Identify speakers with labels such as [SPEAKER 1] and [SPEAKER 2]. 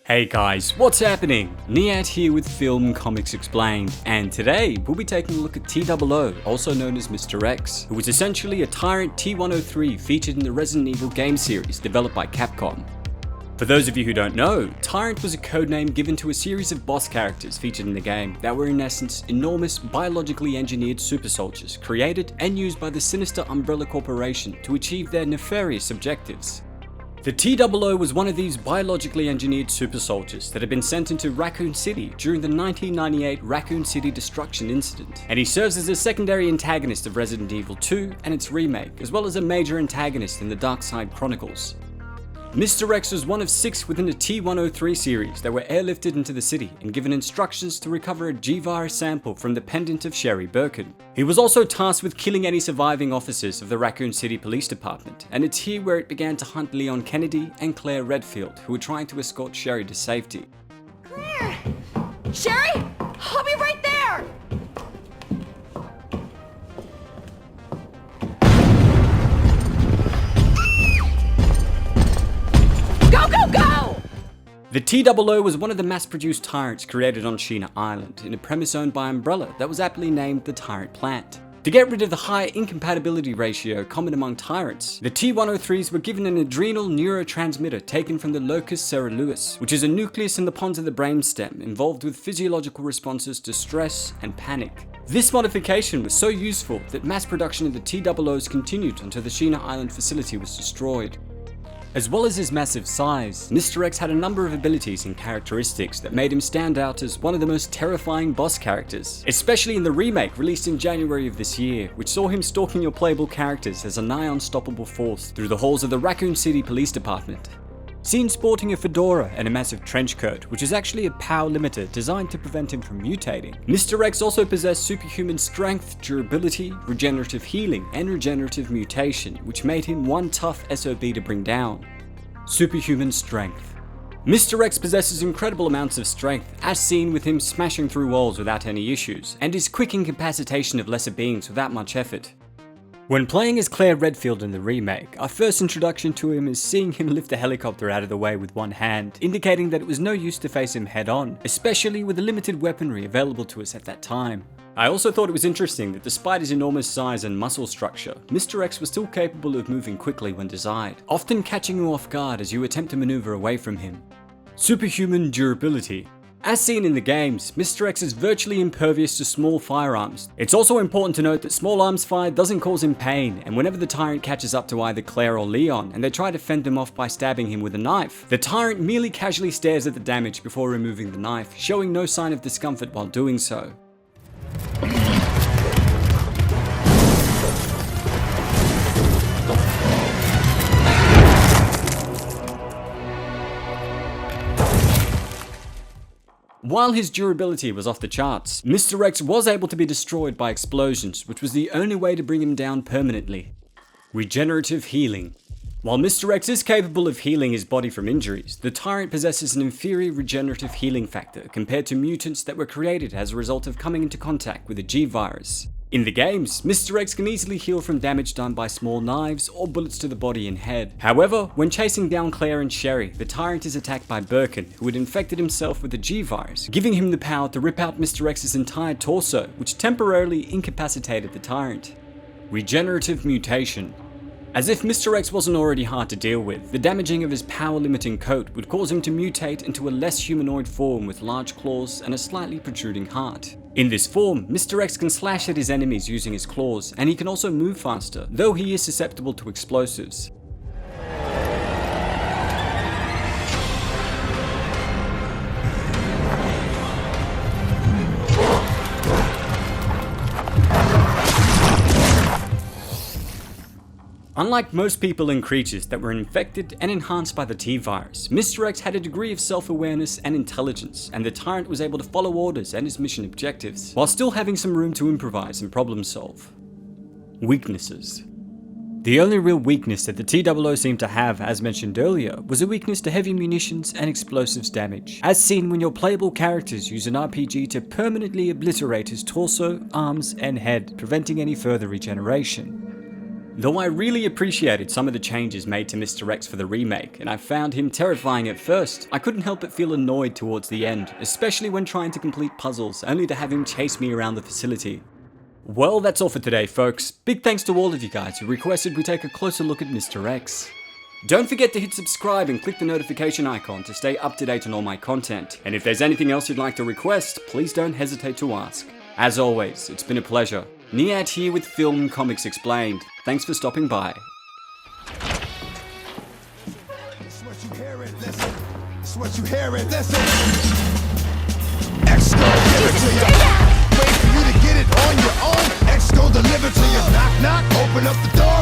[SPEAKER 1] Hey guys, what's happening? Niyat here with Film Comics Explained, and today we'll be taking a look at T-00, also known as Mr. X, who was essentially a tyrant T-103 featured in the Resident Evil game series developed by Capcom. For those of you who don't know, Tyrant was a codename given to a series of boss characters featured in the game that were in essence enormous biologically engineered super soldiers created and used by the sinister Umbrella Corporation to achieve their nefarious objectives. The T-00 was one of these biologically engineered super soldiers that had been sent into Raccoon City during the 1998 Raccoon City destruction incident, and he serves as a secondary antagonist of Resident Evil 2 and its remake, as well as a major antagonist in the Dark Side Chronicles. Mr. X was one of 6 within the T-103 series that were airlifted into the city and given instructions to recover a G-virus sample from the pendant of Sherry Birkin. He was also tasked with killing any surviving officers of the Raccoon City Police Department, and it's here where it began to hunt Leon Kennedy and Claire Redfield, who were trying to escort Sherry to safety.
[SPEAKER 2] Claire! Sherry? I'll be right there! Go!
[SPEAKER 1] The T-00 was one of the mass-produced tyrants created on Sheena Island, in a premise owned by Umbrella that was aptly named the Tyrant Plant. To get rid of the high incompatibility ratio common among tyrants, the T-103s were given an adrenal neurotransmitter taken from the locus coeruleus, which is a nucleus in the pons of the brainstem involved with physiological responses to stress and panic. This modification was so useful that mass production of the T-00s continued until the Sheena Island facility was destroyed. As well as his massive size, Mr. X had a number of abilities and characteristics that made him stand out as one of the most terrifying boss characters, especially in the remake released in January of this year, which saw him stalking your playable characters as a nigh unstoppable force through the halls of the Raccoon City Police Department. Seen sporting a fedora and a massive trench coat, which is actually a power limiter designed to prevent him from mutating, Mr. X also possessed superhuman strength, durability, regenerative healing, and regenerative mutation, which made him one tough SOB to bring down. Superhuman strength. Mr. X possesses incredible amounts of strength, as seen with him smashing through walls without any issues, and his quick incapacitation of lesser beings without much effort. When playing as Claire Redfield in the remake, our first introduction to him is seeing him lift a helicopter out of the way with one hand, indicating that it was no use to face him head on, especially with the limited weaponry available to us at that time. I also thought it was interesting that despite his enormous size and muscle structure, Mr. X was still capable of moving quickly when desired, often catching you off guard as you attempt to maneuver away from him. Superhuman durability. As seen in the games, Mr. X is virtually impervious to small firearms. It's also important to note that small arms fire doesn't cause him pain, and whenever the tyrant catches up to either Claire or Leon and they try to fend him off by stabbing him with a knife, the tyrant merely casually stares at the damage before removing the knife, showing no sign of discomfort while doing so. While his durability was off the charts, Mr. X was able to be destroyed by explosions, which was the only way to bring him down permanently. Regenerative healing. While Mr. X is capable of healing his body from injuries, the tyrant possesses an inferior regenerative healing factor compared to mutants that were created as a result of coming into contact with a G-virus. In the games, Mr. X can easily heal from damage done by small knives or bullets to the body and head. However, when chasing down Claire and Sherry, the tyrant is attacked by Birkin, who had infected himself with the G-virus, giving him the power to rip out Mr. X's entire torso, which temporarily incapacitated the tyrant. Regenerative mutation. As if Mr. X wasn't already hard to deal with, the damaging of his power-limiting coat would cause him to mutate into a less humanoid form with large claws and a slightly protruding heart. In this form, Mr. X can slash at his enemies using his claws, and he can also move faster, though he is susceptible to explosives. Unlike most people and creatures that were infected and enhanced by the T-virus, Mr. X had a degree of self-awareness and intelligence, and the tyrant was able to follow orders and his mission objectives, while still having some room to improvise and problem solve. Weaknesses. The only real weakness that the T-00 seemed to have, as mentioned earlier, was a weakness to heavy munitions and explosives damage, as seen when your playable characters use an RPG to permanently obliterate his torso, arms, and head, preventing any further regeneration. Though I really appreciated some of the changes made to Mr. X for the remake, and I found him terrifying at first, I couldn't help but feel annoyed towards the end, especially when trying to complete puzzles, only to have him chase me around the facility. Well, that's all for today, folks. Big thanks to all of you guys who requested we take a closer look at Mr. X. Don't forget to hit subscribe and click the notification icon to stay up to date on all my content, and if there's anything else you'd like to request, please don't hesitate to ask. As always, it's been a pleasure. Niyat here with Film Comics Explained. Thanks for stopping by.
[SPEAKER 3] It's what you hear and listen. It's what you hear and listen. X gon' give it to you. Wait for you to get it on your own. X gon' deliver to you. Knock, knock, open up the door.